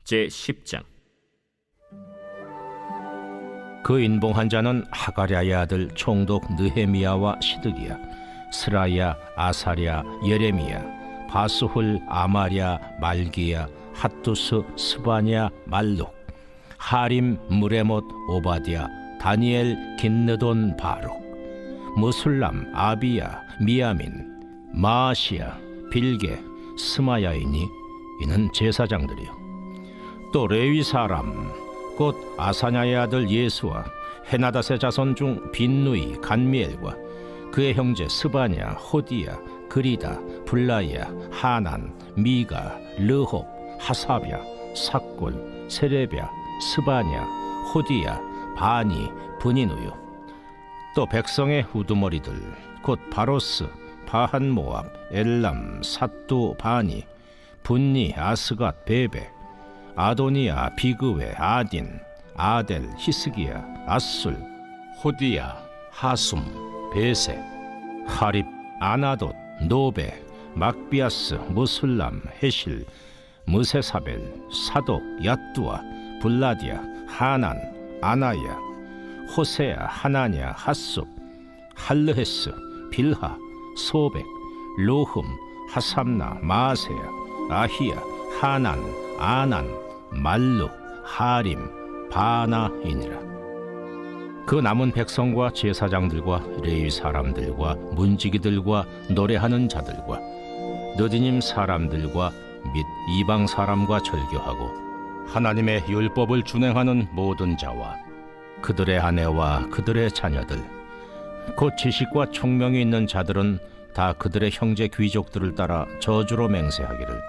제10장. 그 인봉한 자는 하가랴의 아들 총독 느헤미야와 시드기야, 스라야, 아사랴, 예레미야, 바스훌, 아마랴, 말기야, 핫두스, 스바냐, 말룩, 하림, 무레못, 오바디야, 다니엘, 긴느돈, 바룩, 무술람, 아비야, 미야민, 마아시야, 빌게, 스마야이니 이는 제사장들이요. 또 레위 사람 곧 아사냐의 아들 예수와 헤나닷의 자손 중 빈누이, 간미엘과 그의 형제 스바냐, 호디야, 그리다, 블라야, 하난, 미가, 르홉, 하사랴, 삭골, 세레랴, 스바냐, 호디야, 바니, 브니누요. 또 백성의 우두머리들 곧 바로스, 바한 모압, 엘람, 삿두, 바니, 분니, 아스갓, 베베, 아도니아, 비그웨, 아딘, 아델, 히스기야, 아술, 호디야, 하숨, 베세, 하립, 아나돗, 노베, 막비아스, 무술람, 헤실, 무세사벨, 사독, 야뚜아, 블라디아, 하난, 아나야, 호세야, 하나냐, 핫숲, 할르헤스, 빌하, 소백, 로흠, 하삼나, 마세야, 아히야, 하난, 아난, 말룩, 하림, 바나이니라. 그 남은 백성과 제사장들과 레위 사람들과 문지기들과 노래하는 자들과 느디님 사람들과 및 이방 사람과 절교하고 하나님의 율법을 준행하는 모든 자와 그들의 아내와 그들의 자녀들 곧 지식과 총명이 있는 자들은 다 그들의 형제 귀족들을 따라 저주로 맹세하기를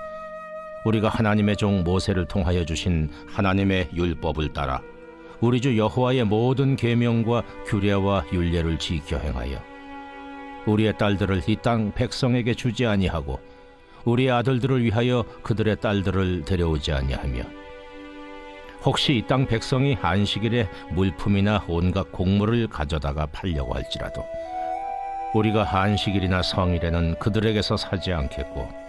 우리가 하나님의 종 모세를 통하여 주신 하나님의 율법을 따라 우리 주 여호와의 모든 계명과 규례와 율례를 지켜 행하여 우리의 딸들을 이 땅 백성에게 주지 아니하고 우리의 아들들을 위하여 그들의 딸들을 데려오지 아니하며 혹시 이 땅 백성이 안식일에 물품이나 온갖 곡물을 가져다가 팔려고 할지라도 우리가 안식일이나 성일에는 그들에게서 사지 않겠고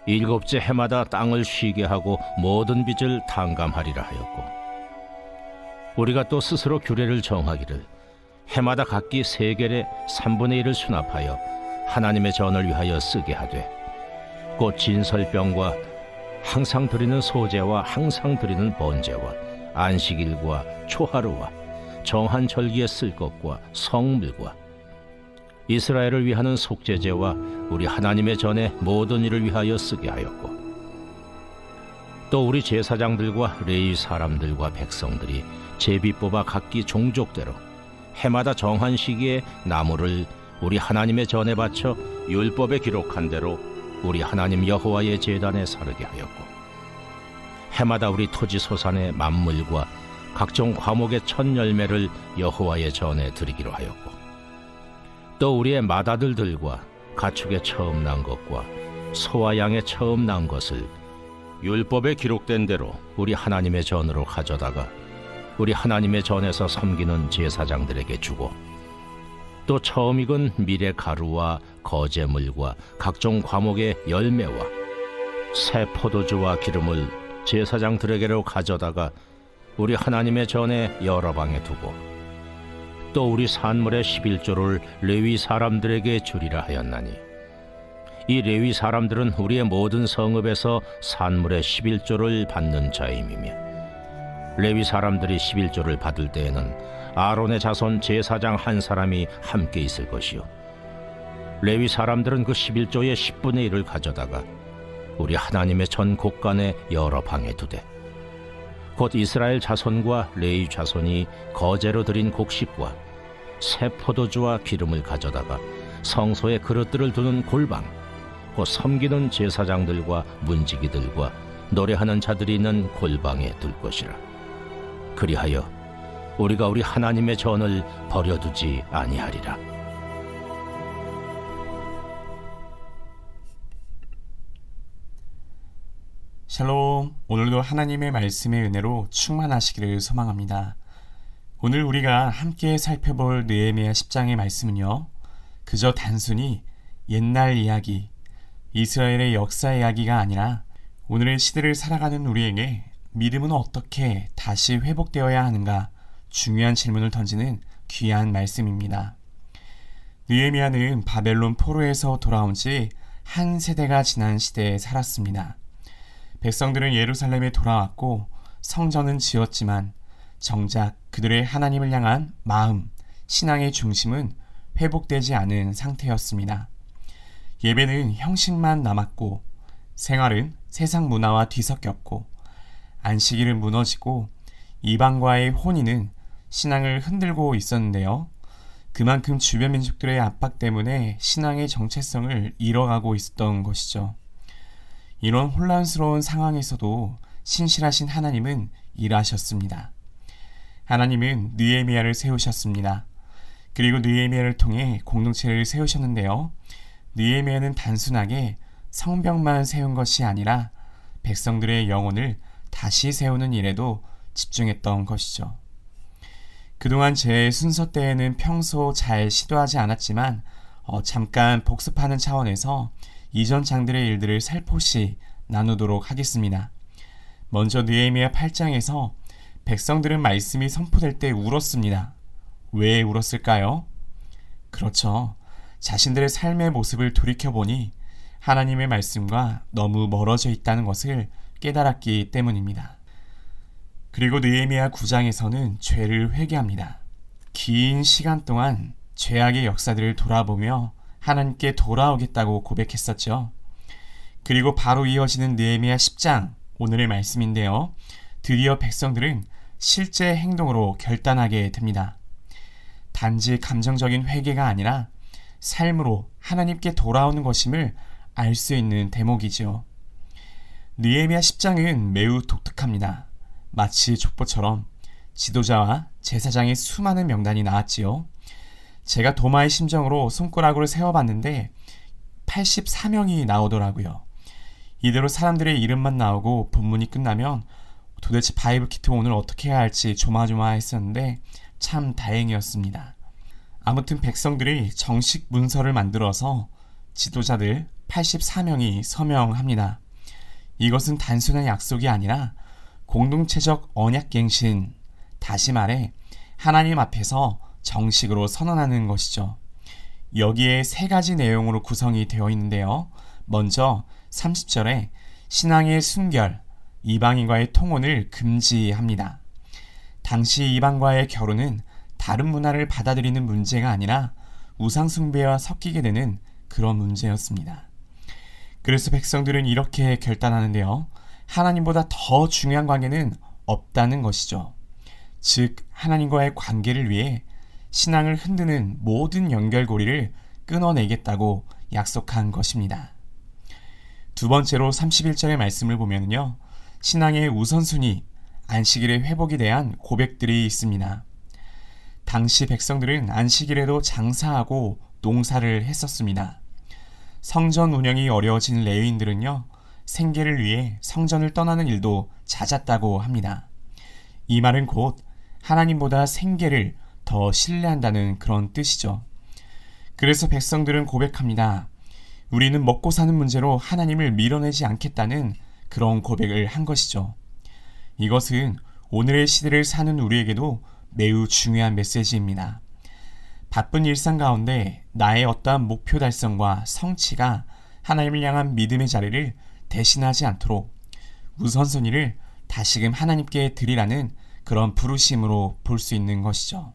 일곱째 해마다 땅을 쉬게 하고 모든 빚을 탕감하리라 하였고 우리가 또 스스로 규례를 정하기를 해마다 각기 세겔의 3분의 1을 수납하여 하나님의 전을 위하여 쓰게 하되 곧 진설병과 항상 드리는 소제와 항상 드리는 번제와 안식일과 초하루와 정한 절기에 쓸 것과 성물과 이스라엘을 위하는 속죄제와 우리 하나님의 전의 모든 일을 위하여 쓰게 하였고 또 우리 제사장들과 레위 사람들과 백성들이 제비 뽑아 각기 종족대로 해마다 정한 시기에 나무를 우리 하나님의 전에 바쳐 율법에 기록한 대로 우리 하나님 여호와의 제단에 사르게 하였고 해마다 우리 토지 소산의 만물과 각종 과목의 첫 열매를 여호와의 전에 드리기로 하였고 또 우리의 맏아들들과 가축의 처음 난 것과 소와 양의 처음 난 것을 율법에 기록된 대로 우리 하나님의 전으로 가져다가 우리 하나님의 전에서 섬기는 제사장들에게 주고 또 처음 익은 밀의 가루와 거제물과 각종 과목의 열매와 새 포도주와 기름을 제사장들에게로 가져다가 우리 하나님의 전에 여러 방에 두고 또 우리 산물의 11조를 레위 사람들에게 주리라 하였나니 이 레위 사람들은 우리의 모든 성읍에서 산물의 11조를 받는 자임이며 레위 사람들이 11조를 받을 때에는 아론의 자손 제사장 한 사람이 함께 있을 것이요 레위 사람들은 그 11조의 10분의 1을 가져다가 우리 하나님의 전 곳간에 여러 방에 두되 곧 이스라엘 자손과 레위 자손이 거제로 드린 곡식과 새 포도주와 기름을 가져다가 성소에 그릇들을 두는 골방 곧 섬기는 제사장들과 문지기들과 노래하는 자들이 있는 골방에 둘 것이라. 그리하여 우리가 우리 하나님의 전을 버려두지 아니하리라. 샬롬, 오늘도 하나님의 말씀의 은혜로 충만하시기를 소망합니다. 오늘 우리가 함께 살펴볼 느헤미야 10장의 말씀은요, 그저 단순히 옛날 이야기, 이스라엘의 역사 이야기가 아니라 오늘의 시대를 살아가는 우리에게 믿음은 어떻게 다시 회복되어야 하는가 중요한 질문을 던지는 귀한 말씀입니다. 느헤미야는 바벨론 포로에서 돌아온 지 한 세대가 지난 시대에 살았습니다. 백성들은 예루살렘에 돌아왔고 성전은 지었지만 정작 그들의 하나님을 향한 마음, 신앙의 중심은 회복되지 않은 상태였습니다. 예배는 형식만 남았고 생활은 세상 문화와 뒤섞였고 안식일은 무너지고 이방과의 혼인은 신앙을 흔들고 있었는데요. 그만큼 주변 민족들의 압박 때문에 신앙의 정체성을 잃어가고 있었던 것이죠. 이런 혼란스러운 상황에서도 신실하신 하나님은 일하셨습니다. 하나님은 느헤미야를 세우셨습니다. 그리고 느헤미야를 통해 공동체를 세우셨는데요. 느헤미야는 단순하게 성벽만 세운 것이 아니라 백성들의 영혼을 다시 세우는 일에도 집중했던 것이죠. 그동안 제 순서 때에는 평소 잘 시도하지 않았지만 잠깐 복습하는 차원에서 이전 장들의 일들을 살포시 나누도록 하겠습니다. 먼저 느헤미야 8장에서 백성들은 말씀이 선포될 때 울었습니다. 왜 울었을까요? 그렇죠. 자신들의 삶의 모습을 돌이켜보니 하나님의 말씀과 너무 멀어져 있다는 것을 깨달았기 때문입니다. 그리고 느헤미야 9장에서는 죄를 회개합니다. 긴 시간 동안 죄악의 역사들을 돌아보며 하나님께 돌아오겠다고 고백했었죠. 그리고 바로 이어지는 느헤미야 10장, 오늘의 말씀인데요. 드디어 백성들은 실제 행동으로 결단하게 됩니다. 단지 감정적인 회개가 아니라 삶으로 하나님께 돌아오는 것임을 알 수 있는 대목이죠. 느헤미야 10장은 매우 독특합니다. 마치 족보처럼 지도자와 제사장의 수많은 명단이 나왔지요. 제가 도마의 심정으로 손가락으로 세어봤는데 84명이 나오더라고요. 이대로 사람들의 이름만 나오고 본문이 끝나면 도대체 바이블 키트 오늘 어떻게 해야 할지 조마조마했었는데 참 다행이었습니다. 아무튼 백성들이 정식 문서를 만들어서 지도자들 84명이 서명합니다. 이것은 단순한 약속이 아니라 공동체적 언약갱신, 다시 말해 하나님 앞에서 정식으로 선언하는 것이죠. 여기에 세 가지 내용으로 구성이 되어 있는데요. 먼저 30절에 신앙의 순결, 이방인과의 통혼을 금지합니다. 당시 이방과의 결혼은 다른 문화를 받아들이는 문제가 아니라 우상숭배와 섞이게 되는 그런 문제였습니다. 그래서 백성들은 이렇게 결단하는데요. 하나님보다 더 중요한 관계는 없다는 것이죠. 즉 하나님과의 관계를 위해 신앙을 흔드는 모든 연결고리를 끊어내겠다고 약속한 것입니다. 두 번째로 31절의 말씀을 보면요. 신앙의 우선순위, 안식일의 회복에 대한 고백들이 있습니다. 당시 백성들은 안식일에도 장사하고 농사를 했었습니다. 성전 운영이 어려워진 레위인들은요. 생계를 위해 성전을 떠나는 일도 잦았다고 합니다. 이 말은 곧 하나님보다 생계를 더 신뢰한다는 그런 뜻이죠. 그래서 백성들은 고백합니다. 우리는 먹고 사는 문제로 하나님을 밀어내지 않겠다는 그런 고백을 한 것이죠. 이것은 오늘의 시대를 사는 우리에게도 매우 중요한 메시지입니다. 바쁜 일상 가운데 나의 어떠한 목표 달성과 성취가 하나님을 향한 믿음의 자리를 대신하지 않도록 우선순위를 다시금 하나님께 드리라는 그런 부르심으로 볼 수 있는 것이죠.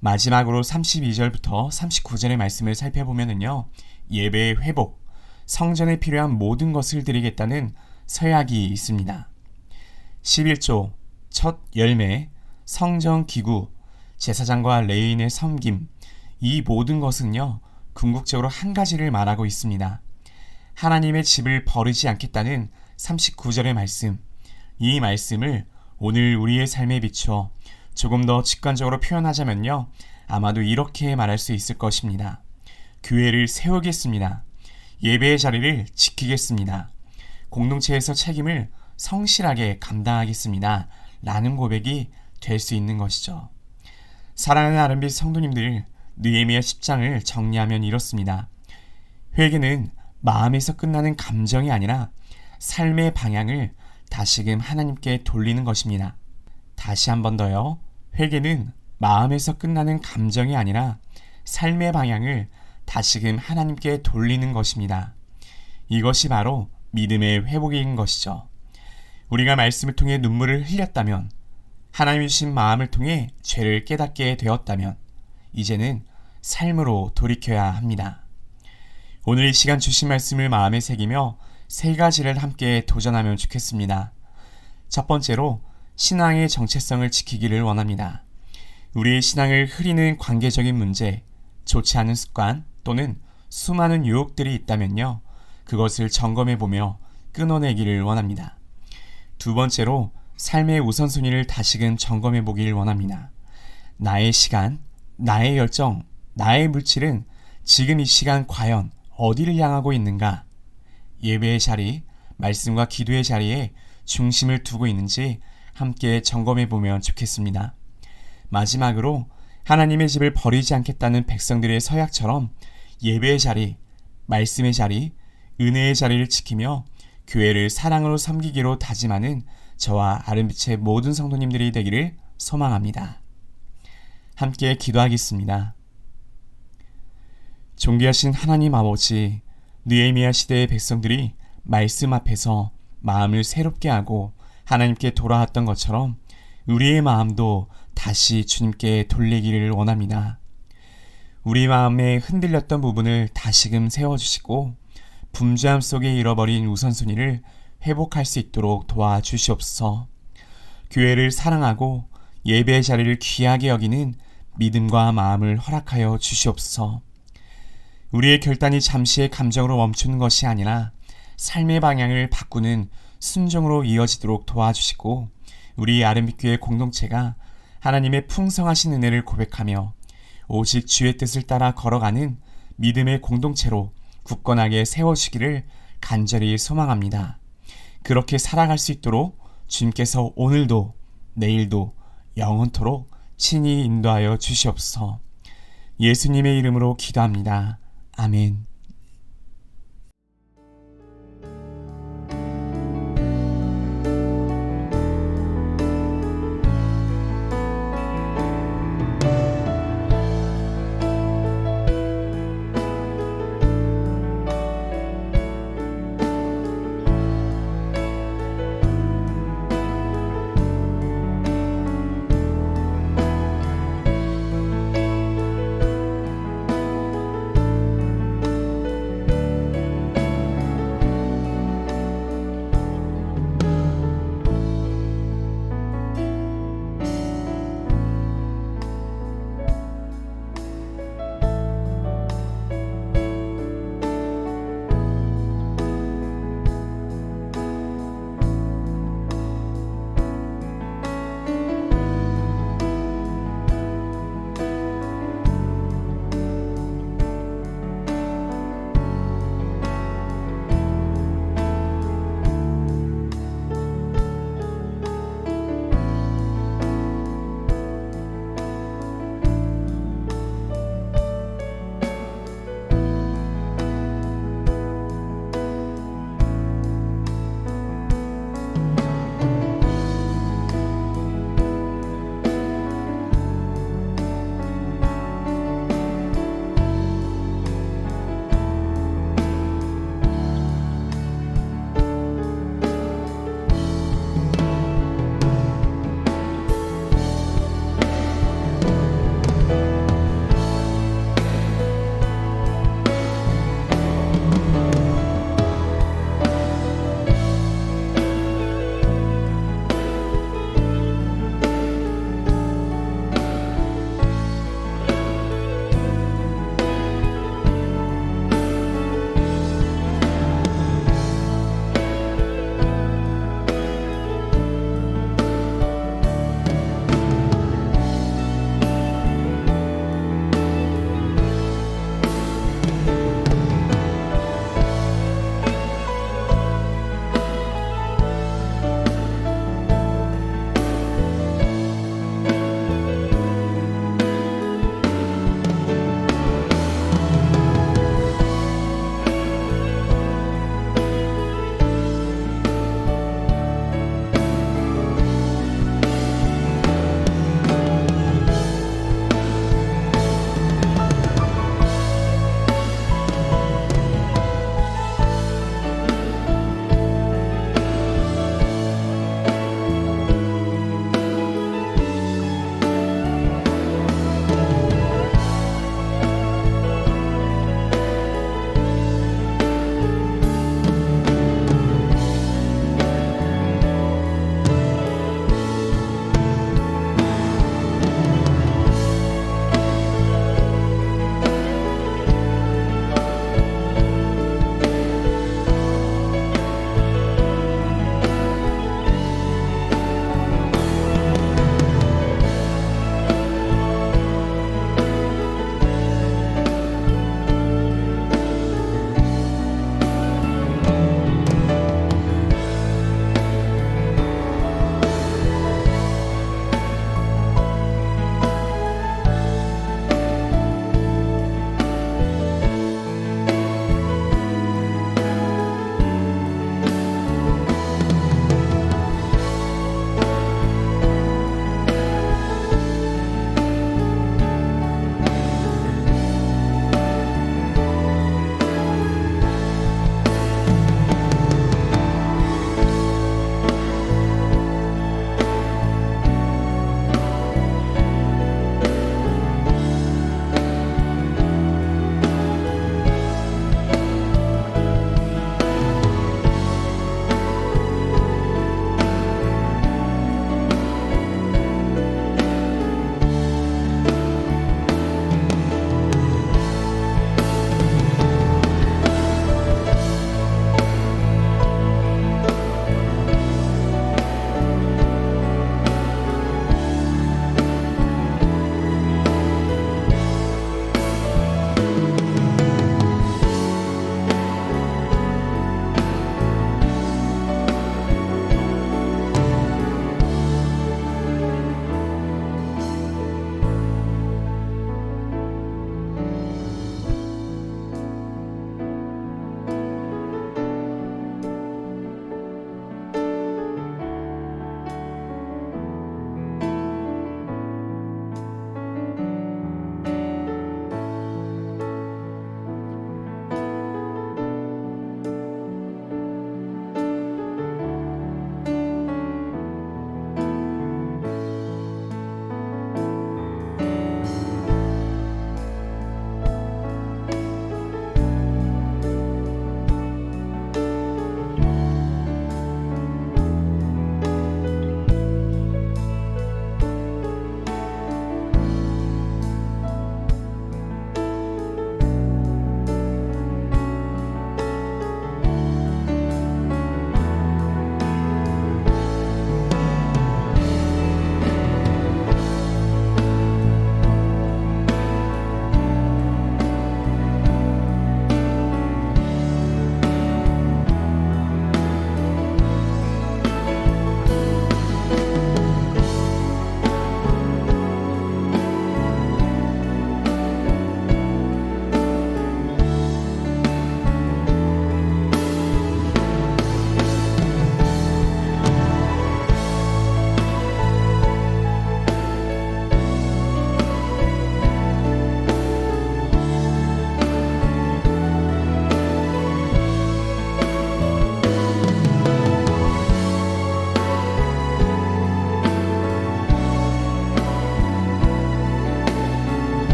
마지막으로 32절부터 39절의 말씀을 살펴보면요. 예배의 회복, 성전에 필요한 모든 것을 드리겠다는 서약이 있습니다. 11조, 첫 열매, 성전 기구, 제사장과 레위인의 섬김, 이 모든 것은요. 궁극적으로 한 가지를 말하고 있습니다. 하나님의 집을 버리지 않겠다는 39절의 말씀, 이 말씀을 오늘 우리의 삶에 비추어 조금 더 직관적으로 표현하자면요. 아마도 이렇게 말할 수 있을 것입니다. 교회를 세우겠습니다. 예배의 자리를 지키겠습니다. 공동체에서 책임을 성실하게 감당하겠습니다. 라는 고백이 될 수 있는 것이죠. 사랑하는 아름빛 성도님들, 느헤미야 10장을 정리하면 이렇습니다. 회개는 마음에서 끝나는 감정이 아니라 삶의 방향을 다시금 하나님께 돌리는 것입니다. 다시 한 번 더요. 회개는 마음에서 끝나는 감정이 아니라 삶의 방향을 다시금 하나님께 돌리는 것입니다. 이것이 바로 믿음의 회복인 것이죠. 우리가 말씀을 통해 눈물을 흘렸다면, 하나님이 주신 마음을 통해 죄를 깨닫게 되었다면 이제는 삶으로 돌이켜야 합니다. 오늘 이 시간 주신 말씀을 마음에 새기며 세 가지를 함께 도전하면 좋겠습니다. 첫 번째로 신앙의 정체성을 지키기를 원합니다. 우리의 신앙을 흐리는 관계적인 문제, 좋지 않은 습관 또는 수많은 유혹들이 있다면요, 그것을 점검해보며 끊어내기를 원합니다. 두 번째로 삶의 우선순위를 다시금 점검해보기를 원합니다. 나의 시간, 나의 열정, 나의 물질은 지금 이 시간 과연 어디를 향하고 있는가? 예배의 자리, 말씀과 기도의 자리에 중심을 두고 있는지 함께 점검해보면 좋겠습니다. 마지막으로 하나님의 집을 버리지 않겠다는 백성들의 서약처럼 예배의 자리, 말씀의 자리, 은혜의 자리를 지키며 교회를 사랑으로 섬기기로 다짐하는 저와 아름빛의 모든 성도님들이 되기를 소망합니다. 함께 기도하겠습니다. 존귀하신 하나님 아버지, 느헤미야 시대의 백성들이 말씀 앞에서 마음을 새롭게 하고 하나님께 돌아왔던 것처럼 우리의 마음도 다시 주님께 돌리기를 원합니다. 우리 마음에 흔들렸던 부분을 다시금 세워주시고 분주함 속에 잃어버린 우선순위를 회복할 수 있도록 도와주시옵소서. 교회를 사랑하고 예배의 자리를 귀하게 여기는 믿음과 마음을 허락하여 주시옵소서. 우리의 결단이 잠시의 감정으로 멈추는 것이 아니라 삶의 방향을 바꾸는 순종으로 이어지도록 도와주시고, 우리 아름빛교회 공동체가 하나님의 풍성하신 은혜를 고백하며 오직 주의 뜻을 따라 걸어가는 믿음의 공동체로 굳건하게 세워주기를 간절히 소망합니다. 그렇게 살아갈 수 있도록 주님께서 오늘도 내일도 영원토록 친히 인도하여 주시옵소서. 예수님의 이름으로 기도합니다. 아멘.